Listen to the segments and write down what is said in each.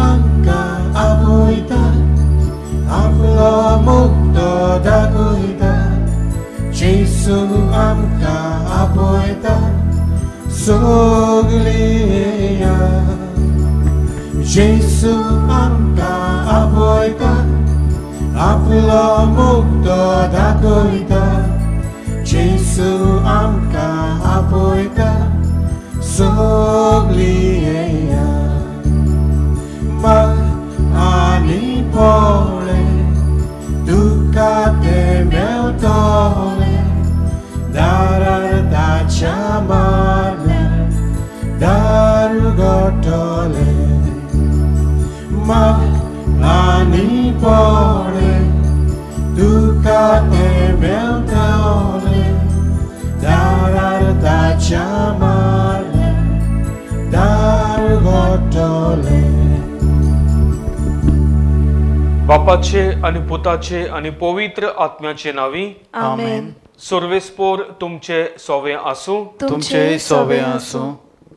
आमकां आपयता आपलो मुक्तो दाखयता जेजू आमकां आपयता सगळी जेजू आमकां आपयता आपलो मुक्तो दाखयता जेजू आमकां आपयता सगळी आनी पोळे तुका ते मेवतले दारार ताच्या मारल्यार दार उगडटले आनी पोळे तुका ते मेवतले दारार ताच्या मारल्यार दार उगडटले. बापाचे आणि पुताचे आणि पवित्र आत्म्याचे नावी आमेन. सर्वेस्पोर तुमचे सोवे आसूं. तुमचे सोवे आसूं.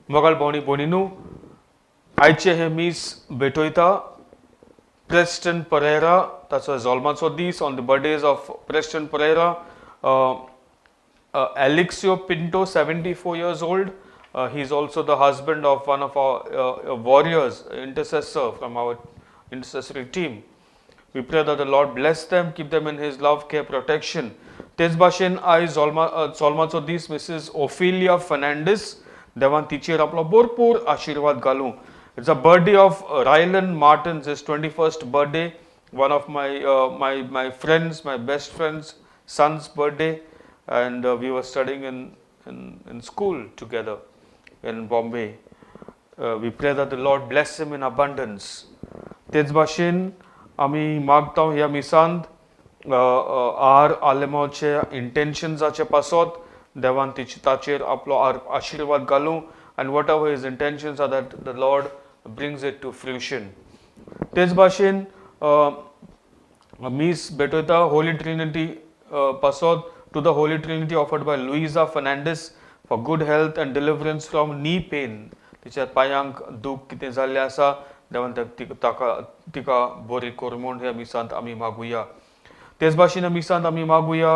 मोगाळ भोवणी भोणीनू, आयचे हे मीस भेटयता प्रेस्टन परेरा, ताचो जल्माचो दीस on the birthdays of Preston Pereira, Alexio Pinto, 74 years old. He is also the husband of one of our warriors, intercessor from our intercessory team. We pray that the Lord bless them, keep them in His love, care, protection. तेच भाशेन आयज जल्माचो दीस Mrs Ophelia Fernandes, देवान तिचेर आपलो भरपूर आशीर्वाद घालूं. It's a birthday of Ryland Martins, his 21st birthday, one of my friends, my best friends' son's birthday, and we were studying in school together in Bombay. We pray that the Lord bless him in abundance. तेच भाशेन आमी मागता ह्या मिसांत R आलेमाचे इंटेन्शन्साचे पासत देवान ताचेर आपलो आशीर्वाद घालूं, and whatever his intentions are, that the Lord brings it to fruition. तेच भाशेन मीस भेटयता होली ट्रिनिटी पासत to the Holy Trinity offered by Luisa Fernandez for good health and deliverance from knee pain. तिच्या पायांक दूख कितें जाल्लें आसा, देवान तिका बरी कर म्हूण ह्या मिसांत आमी मागुया. तेच भाशेन मिसांत आमी मागुया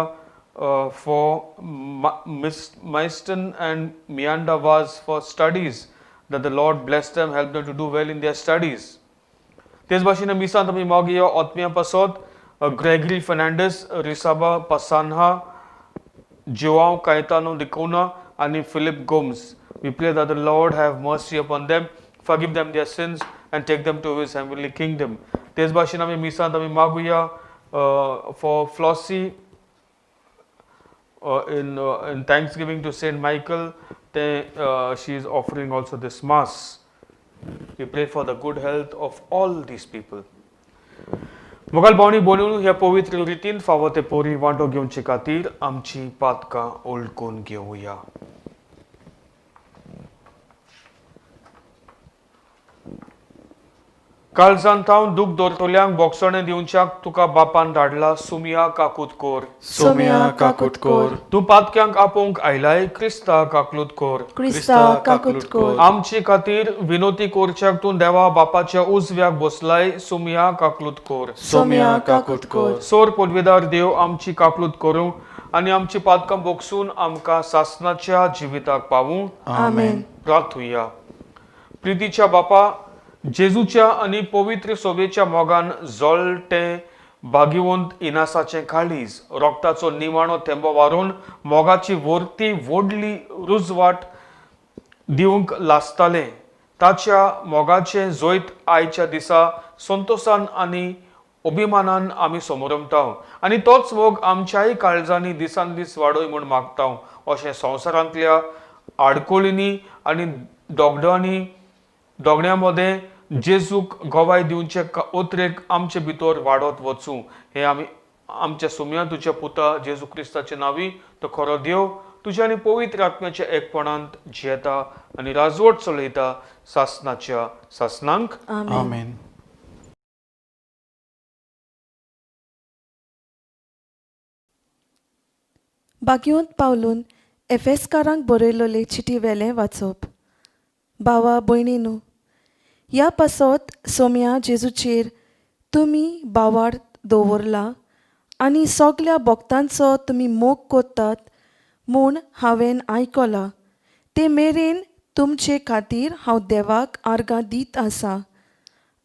for Mayston and Mianda Vaz for studies, that the Lord bless them, help them to do well in their studies. तेच भाशेन मिसांत आमी मागुया आत्म्या पासत Gregory Fernandez, Risaba Pasanha, Joao Caetano Dicona, and Philip Gomes. We pray that the Lord have mercy upon them, forgive them their sins, and take them to His heavenly kingdom. तेच भाशेन आमी मिसांत आमी मागुया for Flossie in thanksgiving to Saint Michael. She is offering also this mass. We pray for the good health of all these people. मोगाल भावनी बोलून ह्या पवित्र रितीन फावो ते पोरी वांटो घेवचे खातीर आमची पातकां ओळखून घेवया. काळजांत हांव दूख दोरतोल्यांक बोगसणे दिवच्याक तुका बापान धाडला, सुमिया काकूत कोर. सुमिया काकूत कोर. तूं पातक्यांक आपोवंक आयलाय, क्रिस्ता काकूत कोर. क्रिस्ता काकूत कोर. आमचे खातीर विनोती कोरच्याक तूं देवा बापाच्या उजव्याक बसलाय, सुमिया काकूत कोर. सुमिया काकूत कोर. सोर पदवीदार देव आमची काकूत करूं आनी आमची पातकां बोगसून आमकां सासणाच्या जिविताक पावूं. आमेन. प्रार्थुया. प्रितीच्या बापा, जेजूच्या आणि पवित्र सोबेच्या मोगान जोलटे भाग्यवंत इनासाचें काळीज रोगताचो निमाणो थेंबो वारून मोगाची वर्ती व्हडली रुजवाट दिवंक लासताले. ताच्या मोगाचे जोयत आयच्या दिसा संतोषान आनी अभिमानान आमी समोरमता आनी तोच मोग आमच्याय काळजांनी दिसान दीस वाडोय म्हूण मागता. अशें संवसारांतल्या आडकोळींनी आनी दोगड्यां मदें जेजूक गोवाय दिवचे ओत्रेक आमचे भितर वाडत वचूं. हे आमी आमच्या सुम्या तुज्या पुता जेजू क्रिस्ताचे नावी तो खरो देव तुज्या आनी पवित्र आत्म्याच्या एकपणांत जियेता आनी राजवट चलयता सासणाच्या सासणांक. आमेन. भाग्यवंत पावलून एफेसकारांक बरयलोले चिटी वेलें वाचप. भावा भयणीनू, ह्या पासत सोम्या जेजूचेर तुमी बावार दवरला आनी सगल्या भक्तांचो तुमी मोग कोत्तात म्हूण हांवें आयकलां. ते मेरेन तुमचे खातीर हांव देवाक आर्गां दीत आसां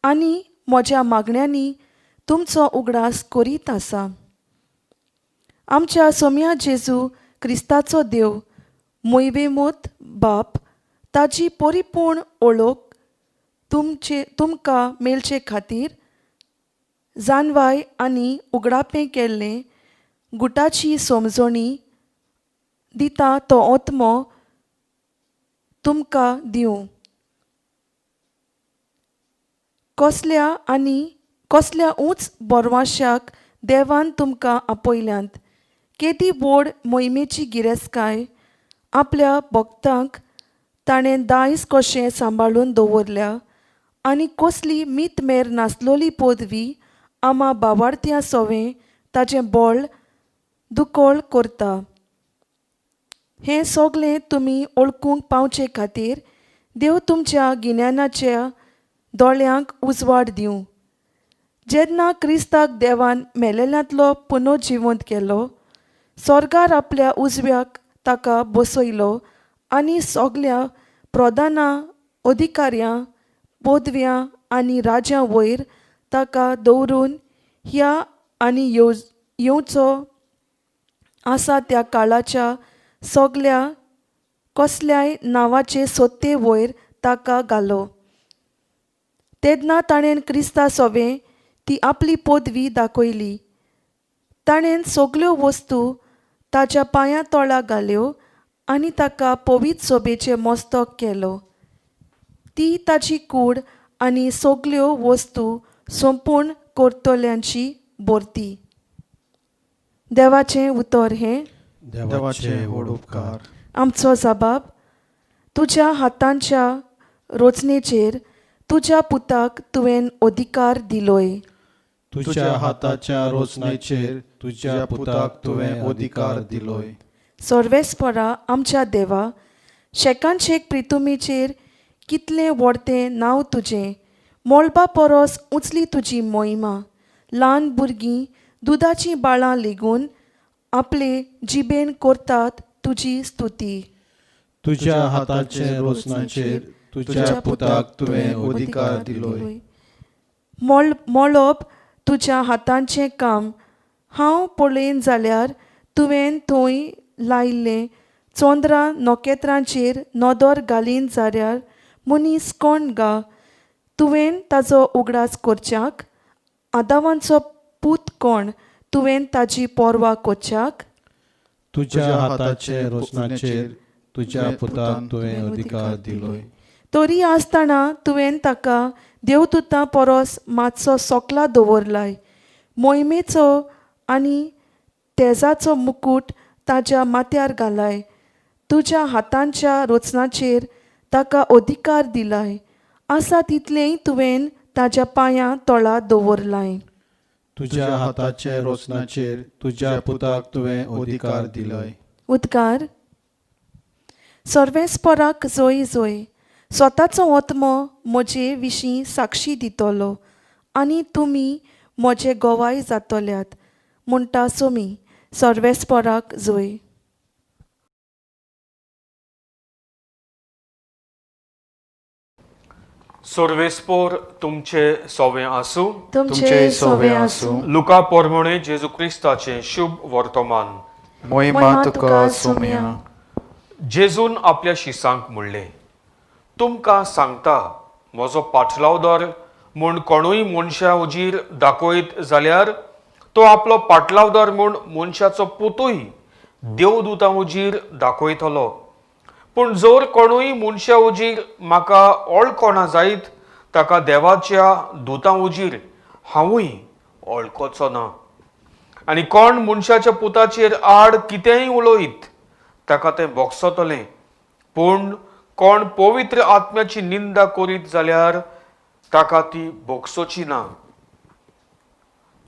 आनी म्हज्या मागण्यांनी तुमचो उगडास करीत आसां. आमच्या सोम्या जेजू क्रिस्ताचो देव मोयवेमूत बाप ताची परिपूर्ण ओळख तुमकां मेळचे खातीर जानवाय आनी उगडापें केल्लें गुटाची समजणी दिता तो आत्मो तुमकां दिवं. कसल्या उंच बोरवाशाक देवान तुमकां आपयल्यांत. केदी व्हड मोहिमेची गिरेस्तकाय आपल्या भक्तांक ताणें दायज कशें सांबाळून दवरल्या आनी कसली मीतमेर नासलोली पदवी आमा बावार्थ्यां सोवें ताचें बळ दुखोळ करता. हें सगलें तुमी ओळखूंक पावचे खातीर देव तुमच्या गिन्यानाच्या दोळ्यांक उजवाड दिवं. जेन्ना क्रिस्ताक देवान मेलेल्यांतलो पुनर्जिवंत केलो, स्वर्गार आपल्या उजव्याक ताका बसयलो आनी सगल्या प्रधानां, अधिकाऱ्यां, पदव्यां आनी राजां वयर ताका दवरून ह्या आनी येवचो आसा त्या काळाच्या सगल्या कसल्याय नांवाचे सत्ते वयर ताका घालो. तेन्ना ताणें क्रिस्ता सोवें ती आपली पदवी दाखयली. ताणें सगल्यो वस्तू ताच्या पांयां तळा घाल्यो आनी ताका पवित्र सोबेचें मस्तक केलो. ती ताची कूड आनी सगल्यो वस्तू संपूर्ण करतल्यांची भरती. देवाचें उतर हें. देवाचे व्हड उपकार. आमचो जबाब. तुज्या हातांच्या रचनेचेर तुज्या पुताक तुवें अधिकार दिलोय. तुज्या हाताच्या रचनेचेर तुज्या पुताक तुवें अधिकार दिलोय. सर्वेस्परा आमच्या देवा, शेकांचेक प्रितुमेचेर कितलें व्हडतें नांव तुजें. मोळबा परस उंचली तुजी मोहिमा. ल्हान भुरगीं दुदाचीं बाळां लेगून आपले जिबेन करतात तुजी स्तुती. तुज्या हाताचे रचनेचेर तुज्या पुताक तुवें अधिकार दिलोय. मोळप तुज्या हातांचें काम. हांव पळयन जाल्यार तुवें थंय लायिल्लें चोंद्रा नोखेत्रांचेर नदर घालीन जाल्यार मनीस कोण गा. तुवें ताचो उगडास करच्याक. आदावांचो पूत कोण तुवें ताची पोरवा करच्याक. तुज्या हाताचे रचनेचेर तुज्या पुताक तुवें अधिकार दिलोय. तरी आसतना तुवें ताका देवदूतां परस मातसो सोकला दवरलाय. मोहिमेचो आनी तेजाचो मुकूट ताच्या माथ्यार घालाय. तुज्या हातांच्या रचनाचेर ताका अधिकार दिलाय. आसा तितलेंय तुवें ताच्या पांयां तळा दवरलाय. तुज्या हाताचे रचनाचेर तुज्या पुताक तुवें अधिकार दिलोय. उद्गार. सर्वेस्पराक जोय जोय. स्वताचो आत्मो म्हजे विशीं साक्षी दितलो आनी तुमी म्हजे गोवाय जातल्यात म्हणटा सोमी. सर्वेस्पराक जोय. सर्वेस्पोर तुमचे सोवें आसूं. तुमचे सोवे आसूं. लुका पोरमोणे जेजू क्रिस्ताचें शुभ वर्तमान. मोहिमा तुका सोम्या. जेजून आपल्या शिसांक म्हणलें, तुमकां सांगता, म्हजो पाटलावदार म्हूण कोणूय मनशा उजीर दाखयत जाल्यार तो आपलो पाटलावदार म्हूण मनशाचो पुतूय देवदूतां उजीर दाखयतलो. पूण जर कोणूय मनशा उजीर म्हाका वळखना जायत ताका देवाच्या दुतां उजीर हांवूय वळखोचो ना. आनी कोण मनशाच्या पुताचेर आड कितेंय उलयत ताका तें भोगसतलें. पूण कोण पवित्र आत्म्याची निंदा करीत जाल्यार ताका ती भोगसोची ना.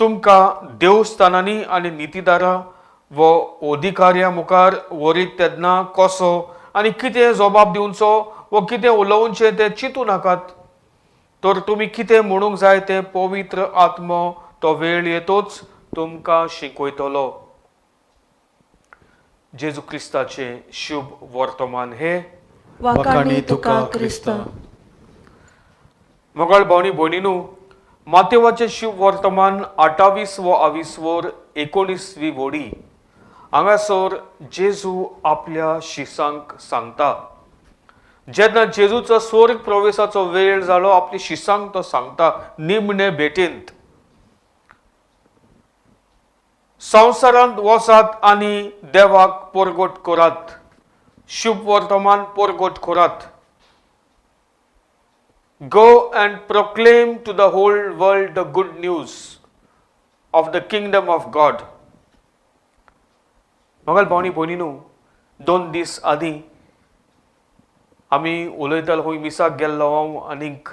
तुमकां देवस्थानांनी आनी नितीदारां वो अधिकाऱ्यां मुखार व्हरीत तेन्ना कसो आनी कितें जबाब दिवचो व कितें उलोवचें तें चिंतू नाकात. तर तुम्ही कितें म्हणूंक जाय तें पवित्र आत्मो तो वेळ येतोच तुमकां शिकयतलो. जेजू क्रिस्ताचे शुभ वर्तमान हे. वाखाणी तुका क्रिस्ता. मोगाळ भावनी भयणीनू, मातेवाचे शुभ वर्तमान 28 19वी वडी हांगासर जेजू आपल्या शिसांक सांगता. जेन्ना जेजूचो स्वर्ग प्रवेशाचो वेळ जालो आपली शिसांक तो सांगता निमणे भेटेंत. संवसारांत वचात आनी देवाक परगट करात. शुभ वर्तमान परगट करात. Go and proclaim to the whole world the good news of the kingdom of God. मोगाळ भावनी भयणीनू, 2 दीस आदी आमी उलयतालो खंय मिसाक गेल्लो हांव आनीक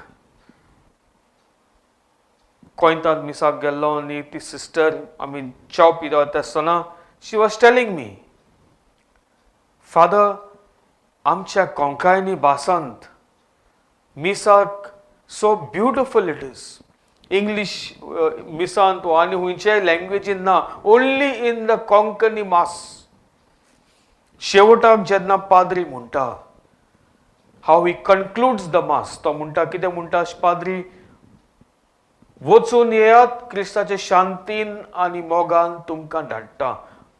कोयंतांत मिसाक गेल्लो आनी ती सिस्टर आमी च्या पिता आसतना she was telling me, father आमच्या कोंकणी भासांत मिसाक so beautiful it is. English मिसांत वा आनी खंयच्याय लँग्वेजीन ना, only in the Konkani mass. शेवटाक जेन्ना पाद्री म्हणटा, हाव ही कन्क्लूड्स द मास, तो म्हणटा कितें म्हणटा पाद्री, वचून येयात क्रिस्ताचे शांतीन आनी मोगान तुमकां धाडटा.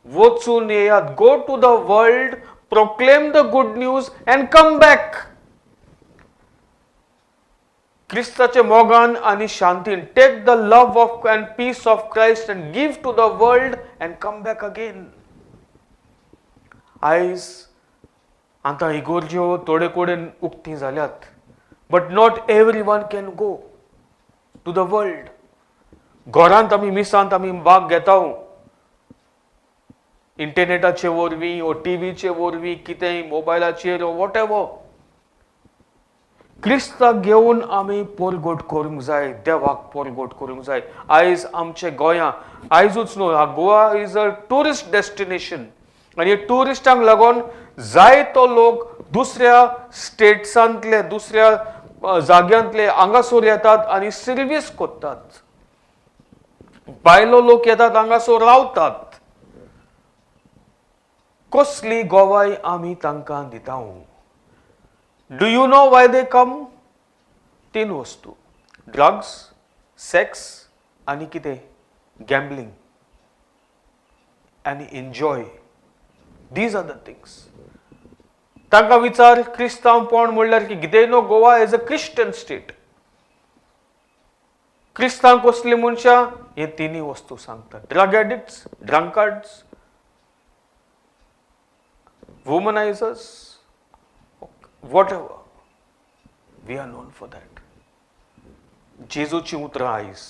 वचून येयात, go to the world, proclaim the good news and come back. क्रिस्ताचे मोगान आनी शांतीन, take the love of and peace of Christ and give to the world and come back again. आयज आतां इगोर्ज्यो थोडे कडेन उक्ती जाल्यात, but not everyone can go to the world. घरांत आमी मिसांत आमी भाग घेता, इंटरनेटाचे वरवीं ओ टीव्हीचे वरवीं कितेंय मोबायलाचेर वॉट एवर. क्रिस्ताक घेवन आमी परगट करूंक जाय, देवाक परगट करूंक जाय. आयज आमचे गोंया, आयजूच न्हू, हा Goa is a tourist destination आनी टुरिस्टांक लागून जायतो लोक दुसऱ्या स्टेट्सांतले दुसऱ्या जाग्यांतले हांगासर येतात आनी सर्वीस करतात. भायलो लोक येतात हांगासर रावतात. कसली गोवाय आमी तांकां दिता. Do you know why they come? 3 वस्तू, ड्रग्स, सेक्स आनी कितें, गॅम्बलिंग आनी enjoy. These are the things. तांकां विचार क्रिस्तांवपण म्हणल्यार की कितें no, Goa is a Christian state. क्रिस्तांव कसली मनशां, हे 3 वस्तू सांगतात. Drug addicts, drunkards, womanisers, whatever, we are known for that. जेजूची उतरां आयज.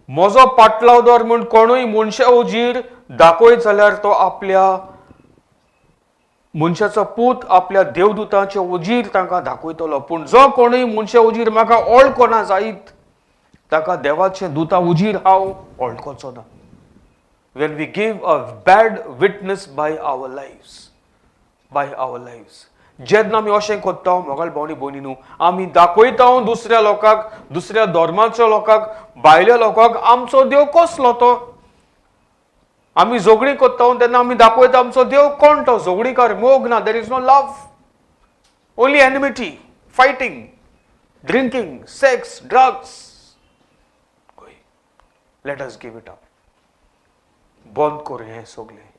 म्हजो पाटलावदोर म्हूण कोणूय मनशा उजीर दाखयत जाल्यार तो आपल्या मनशाचो पूत आपल्या देवदूतांचे उजीर तांकां दाखयतलो. पूण जो कोणूय मनशा उजीर म्हाका वळखना जायत, ताका देवाचे दुता उजीर हांव वळखोचो ना. When we give a bad witness by our lives, जेन्ना आमी अशें करता मोगाळ भावनी भयणीनू, आमी दाखयता दुसऱ्या लोकांक, दुसऱ्या धर्माच्या लोकांक, भायल्या लोकांक आमचो देव कसलो तो. आमी झगडी करता तेन्ना आमी दाखयता आमचो देव कोण तो. झगडीकार मोग ना, there is no love, only enmity, fighting, drinking, sex, drugs. Let us give it up. बंद करूं हें सगळें.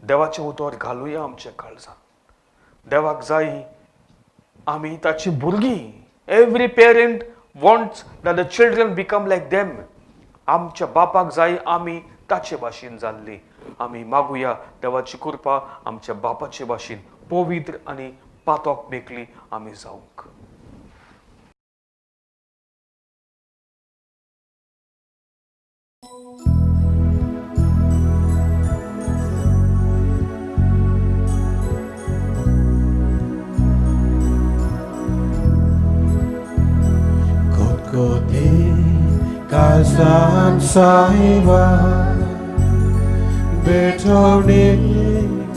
देवाचें उतर घालुया आमच्या काळजांत. देवाक जाय आमी ताची भुरगीं. Every parent wants that the children become like them. आमच्या बापाक जाय आमी ताचे भाशेन जाल्ली. आमी मागुया देवाची कृपा आमच्या बापाचे भाशेन पवित्र आनी पातोक मेकली आमी जावंक. Kalsan saiba betoni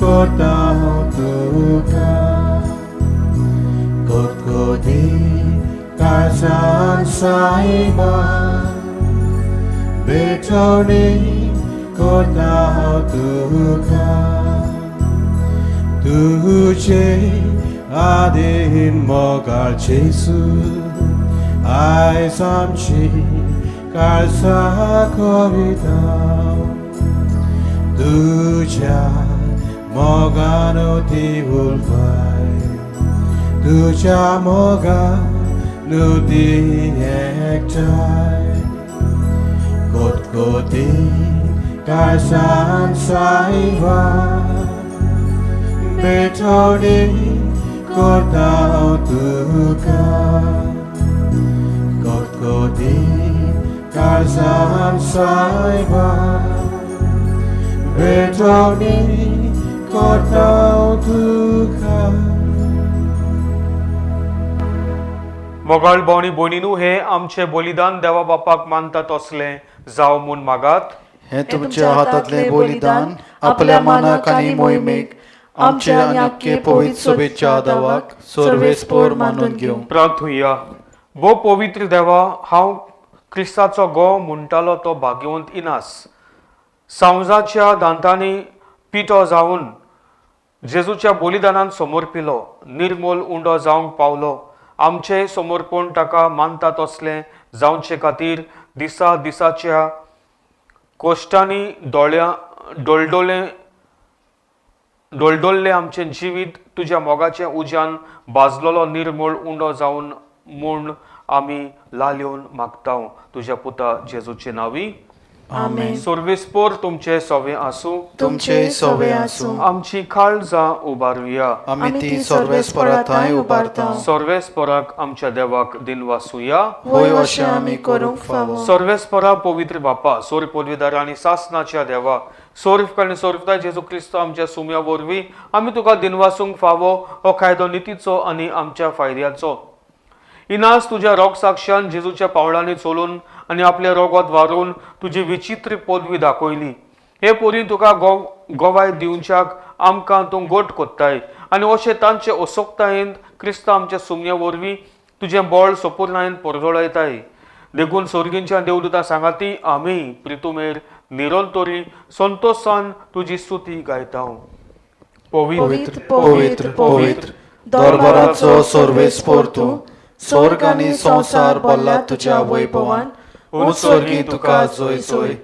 kota tuka kot koti 갈산 사이만 베토니 꽃다우 두카 두제 아딘 머갈 제수 아이 삼치 갈사 거리다 두자 머가노 디울파이 두자 머가노 디액타이 곳곳이 갈산 사이와 베토니 꽃다우 두카 곳곳이 갈산 사이와 베토니 꽃다우 두카 मोगाळ भोवणी भयणीनू हे आमचे बलिदान देवा बापाक मानतात असले जाव म्हूण मागात हे तुमच्या हातातले बलिदान आपल्या मानाक आणि मोहिमेक आमचे आणि आख्खे पवित्र सभेच्या आदावाक सर्वेस्पोर मानून घेऊ. प्रार्थुया. वो पवित्र देवा, हांव क्रिस्ताचो घोव म्हणटालो तो भाग्यवंत इनास सांवजाच्या दांतांनी पिठो जावन जेजूच्या बलिदानान समर्पिलो, निर्मोल उंडो जावंक पावलो. आमचे समर्पण ताका मानतात असले जावचे खातीर दिसा दिसाच्या कोश्टांनी डोलडोल्ले आमचे जिवीत तुझ्या मोगाचे उज्यान भाजलोलो निर्मळ उंडो जावन म्हूण आमी लाल्योन मागताव तुझ्या पुता जेजूचे नावी. आमेन. सर्वेस्पोर तुमचे सोवे आसूं. तुमचे सोवे आसूं. आमची काळजां उबारुया. आमी ती सर्वेस्परा थंय उबारता. सर्वेस्पराक आमच्या देवाक दिनवासुया. होय अशें आमी करूंक फावो. सर्वेस्परा पवित्र बापा, सोर पदवीदार आनी सासनाच्या देवा, सोर्फ आनी सोर्फता जेजू क्रिस्त आमच्या सुम्या वरवीं आमी तुका दिनवासूंक फावो हो कायदो नितीचो आनी आमच्या फायद्याचो. इनास तुझ्या रोग साक्षान जेजूच्या पावलांनी चलून आनी आपल्या रोगात वारून तुजी विचित्र पदवी दाखयली. हे पोरी तुका गोवाय दिवच्याक आमकां तूं गोट कोत्ताय आनी अशें तांचे असोक्तायेंत क्रिस्त आमच्या सुम्या वरवीं तुजें बळ सोपुर्णायेन परजोळयताय. देखून सोर्गींच्या देवदूतां सांगाती आमी प्रितुमेर निरंतरी संतोषान तुजी स्तुती गायतां. पवित्र पवित्र पवित्र दरबाराचो सर्वेस्पोर तूं. स्वर्ग आनी संसार भरला तुज्या वैभवान. उंच स्वर्गी तुका जोय जोय.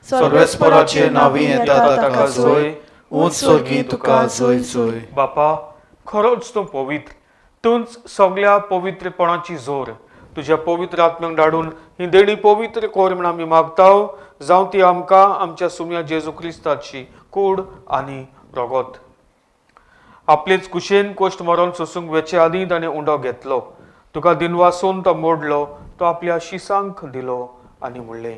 सर्वेस्पराचे नावी येता ताका जोय. उंच स्वर्गी तुका जोय जोय. बापा, खरोच तूं पवित्र. तूंच सगळ्या पवित्रपणाची जोर. तुझ्या पवित्र आत्म्याक धाडून ही देणी पवित्र कोर म्हण आमी मागताव. जावं ती आमकां आमच्या सुम्या जेजू क्रिस्ताची कूड आनी रगत. आपलेच कुशेन कोश्ट मरण सोसूंक वेचे आदी ताणें उंडो घेतलो. तुका दिनवासून तो मोडलो. तो आपल्या शिसांक दिलो आनी म्हणलें,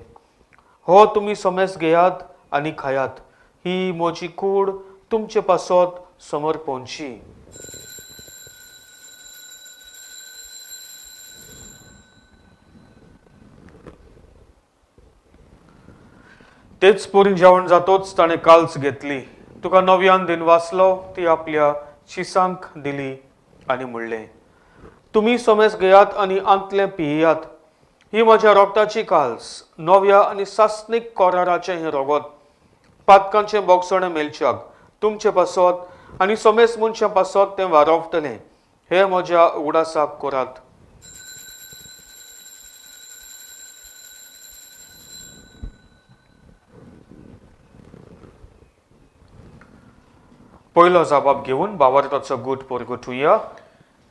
हो तुमी समेस घेयात आनी खायात. ही म्हजी कूड तुमचे पासत समर्पणची. तेच पोरी जेवण जातोच ताणें काल्स घेतली. तुका नव्यान दिनवासलो. ती आपल्या शिसांक दिली आनी म्हणलें, तुमी समेस घेयात आनी आंतले पियेयात. ही म्हज्या रोगताची काल्स, नव्या आनी सासनीक कोराराचें हें रगत. पातकांचें बोगसणें मेलच्याक तुमचे पासत आनी समेस मनशां पासत तें वारोवतलें. हे म्हज्या उगडासाक करात. पयलो जबाब घेवन भावार्थाचो गूट परगटुया.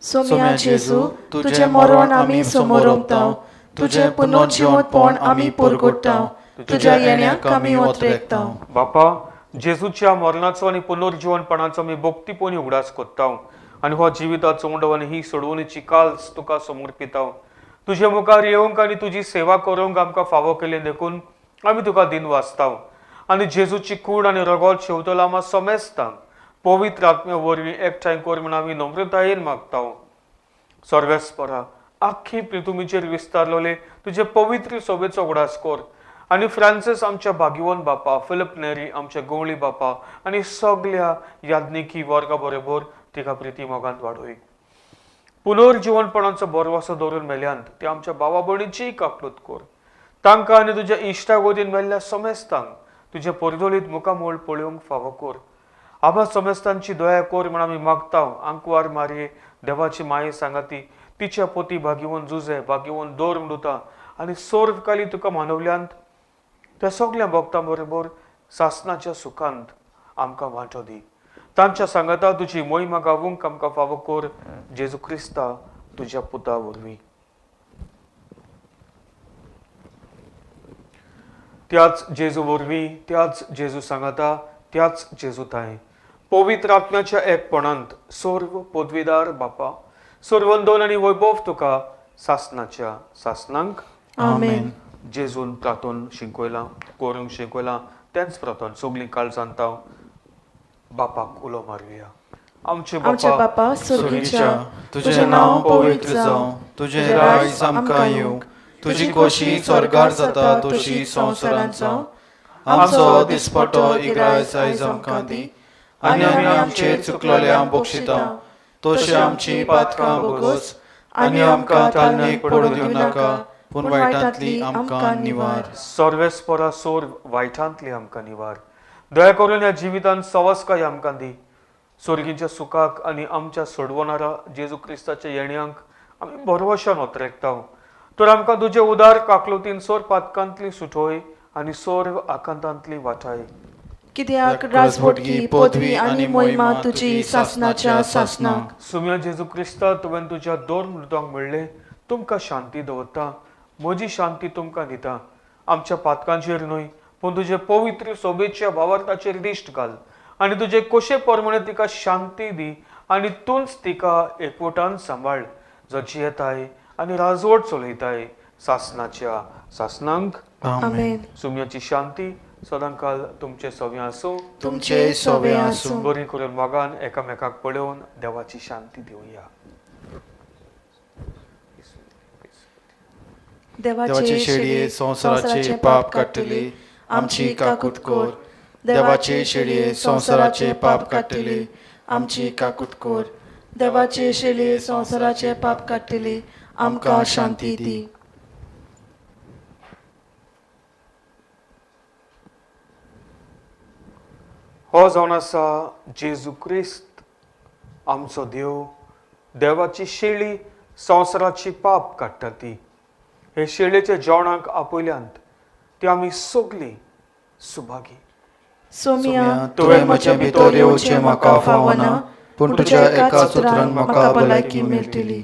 सोम्या जेजू, तुझे मरण आमी समोरताव. तुझे पुनर्जीवनपण आमी परगटाव. तुज्या येण्याक आमी ओतरेकताव. बापा, जेजूच्या मरणाचो आनी पुनर्जीवनपणाचो आमी भक्तीपणी उगडास कोत्ताव आनी हो जिविताचो उंडो आनी ही सोडवणेची काल्स तुका समर्पिताव. तुजे मुखार येवंक आनी तुजी सेवा करूंक आमकां फावो केलें देखून आमी तुका दिनवासताव आनी जेजूची कूड आनी रगत शेवतलो आमां समेस्तांक पवित्र आत्म्या वरवीं एकठांय कर म्हूण आमी नम्रतायेन मागताव. सर्वेस्परा, आख्खी पृथ्वीचेर विस्तारलोले तुजे पवित्र सोबेचो उगडास कर आनी फ्रांसीस आमच्या भाग्यवंत बापा, फिलिप नेरी आमच्या गवळी बापा आनी सगळ्या याज्ञिकी वर्गा बरोबर तिका प्रिती मोगांत वाडोय. पुनर्जीवनपणाचो बरवसो दवरून मेल्यांत ते आमच्या भावा भयणीची काकलूत कोर. तांकां आनी तुज्या इश्टा गोदीन मेल्ल्या समेस्तांक तुजे परजोलीत मुखामोळ पळोवंक फावो कोर. आबा समेस्तांची दया कोर म्हण आमी मागताव. आंकवार मारये देवाची माये सांगाती तिच्या पोती भागिवून जुजे भागिवून दोर म्हणुता आनी सोर्व काली तुका मानवल्यांत त्या सगळ्या भक्तां बरोबर सासनाच्या सुखांत आमकां वांटो दी. तांच्या सांगाता तुजी मोहिमा गावूंक आमकां फावो कोर. जेजू क्रिस्ता तुज्या पुता वरवीं. त्याच जेजू वरवीं त्याच जेजू सांगाता त्याच जेजू ताय पवित्र आत्म्याच्या एकपणांत सर्व पदवीदार बापा सर्वंदोन आनी वैभव तुका सासनाच्या सासनांक आमेन. जेजून प्रार्थोन शिंकयलां करूंक शिंकयलां तेंच प्रार्थोन सगळीं काळ जाणताव बापाक उलो मारुया. आमचे आमच्या बापा बापा स्वर्गीच्या तुझें नांव पवित्र जावं, तुझें राज आमकां येवं, तुजी खोशी स्वर्गार जाता तशी संवसारांत जावं. आमचो दिसपटो इरायज आयज आमकां दी आनी आमी आमचेर चुकलोल्यांक बक्षिता तशी आमची पातकां भोगोस आनी आमकां तालनेक पडूं दिवं नाका पूण वायटांतली आमकां निवार. सर्वेस्परा सोर वायटांतली आमकां निवार. दया करून ह्या जिवितांत सवस्काय आमकां दी. स्वर्गीच्या सुखाक आनी आमच्या सोडवणारा जेजू क्रिस्ताच्या येण्याक आमी बरवशान ओतरेकताव. तर आमकां तुजे उदार काकलुतीन सोर पातकांतली सुटोय आनी सोर आकांतांतली वाटाय. कित्याक राजवटकी पदवी आनी मोहिमा तुजी सासनाच्या सासनांक. सुम्या जेजू क्रिस्ता तुवें तुज्या दोन मृतांक म्हणले तुमकां शांती दवरता म्हजी शांती तुमकां दिता. आमच्या पातकांचेर न्हय पूण तुजे पवित्र सोबेच्या भावार्थाचेर दिश्ट घाल आनी तुजे कशे परमणे तिका शांती दी आनी तूंच तिका एकवटान सांबाळ जो जियेताय आनी राजवट चलयताय सासनाच्या सासनांक. आमेन. सुम्याची शांती सदांकाल तुमचे सव्या आसूं. तुमचे सोबे आसूं. बरी करून मोगान एकामेकाक पळोवन देवाची शांती दिवया. देवाचे शेडये संवसाराचे पाप काडटले आमची काकूट कोर. देवाचे शेडये संवसाराचे पाप काडटले आमची काकूट कोर. देवाचे शेळये संवसाराचे पाप काडटले आमकां शांती दी. हो जावन आसा जेजू क्रिस्त आमचो देव. देवाची शेळी संवसाराची पाप काडटा ती. हे शेळयेच्या जेवणाक आपयल्यांत ती आमी सगळीं सुभागी. सोम्या तुवें म्हजे भितर येवचें म्हाका फावना पूण तुज्या एका सुत्रान म्हाका भलायकी मेळटली.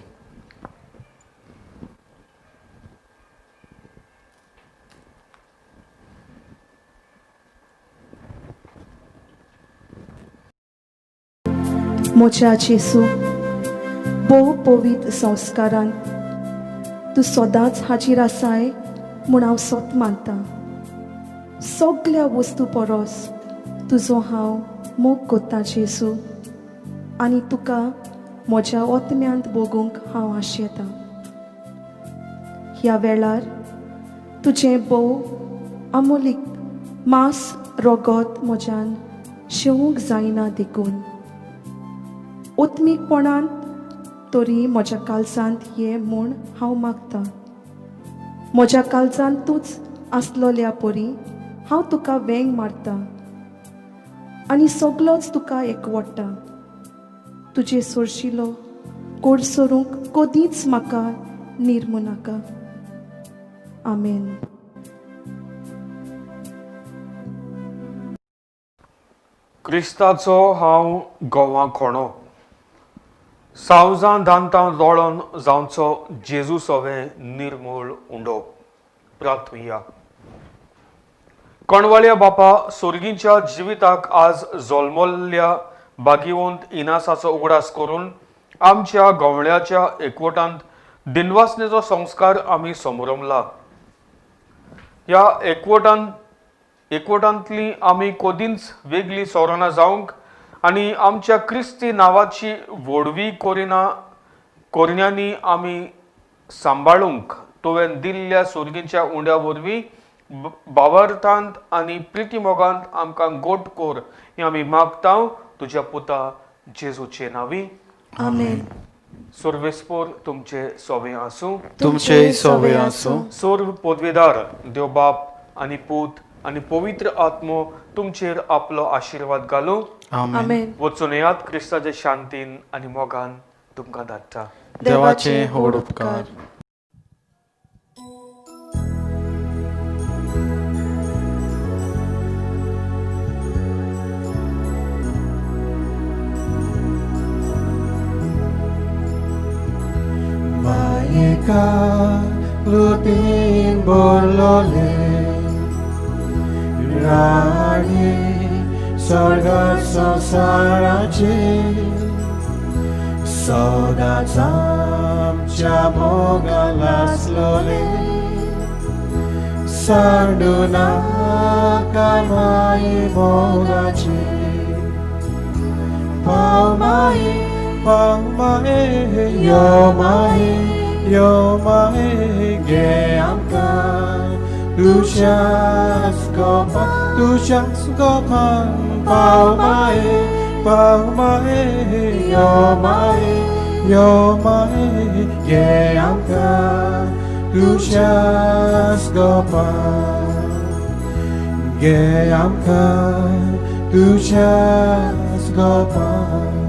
म्हज्या जेसू भोव पवित्र संस्कारान तूं सदांच हाजीर आसाय म्हूण हांव सोत मानतां. सगळ्या वस्तू परस तुजो हांव मोग कोत्तां जेसू आनी तुका म्हज्या ओतम्यांत भोगूंक हांव आशेतां. ह्या वेळार तुजें भोव अमोलीक मांस रोगोत म्हज्यान शेवूंक जायना देखून ओत्मीकपणान तरी म्हज्या काळजांत ये म्हूण हांव मागतां. म्हज्या काळजांत तूंच आसलोल्या परी हांव तुका वेंग मारतां आनी सगळोच तुका एकवडटा. तुजे सोरशिलो कोड सोरूंक कदींच म्हाका निर्मू नाका. आमेन. क्रिस्ताचो हांव गोवा कोणो सावजां दांतां लोळोन जावचो जेजू सोवे निर्मूळ उंडो. प्रार्थुया. कणवाळ्या बापा स्वर्गीच्या जिविताक आज जल्मल्ल्या भागिवंत इनासाचो उगडास करून आमच्या गवळ्याच्या एकवटांत दिनवासनेचो संस्कार आमी समोरमला. ह्या एकवटांतली आमी कदींच वेगळी सोरना जावंक आनी आमच्या क्रिस्ती नांवाची व्हडवी कोरण्यांनी आमी सांबाळूंक तुवें दिल्ल्या स्वर्गीच्या उंड्या वरवीं भावार्थांत आनी प्रिती मोगांत आमकां गोट कोर हें आमी मागतां तुज्या पुता जेजूचे नांवी. आमेन. सोर्वेस्पोर तुमचे सोवे आसूं. तुमचे सवे आसूं. सर्व पदवीदार देव बाप आनी पूत आनी पवित्र आत्मो तुमचेर आपलो आशीर्वाद घालूं. आमेन. आमेन. वचून येयात क्रिस्ताचे शांतीन आनी मोगान तुमकां धाडटा. देवाचे व्हड उपकार. Maika lutin bolole Rani sorgat संसाराचे सदांच आमच्या मोगाला आसलोले सांडू नाका माये मोगाचे पावमाये यो माये गे आमकां तुझ्याच गोपान पावमाये यो माये गे आमकां तुझ्याच गोपान गे आमकां तुझ्याच गोपान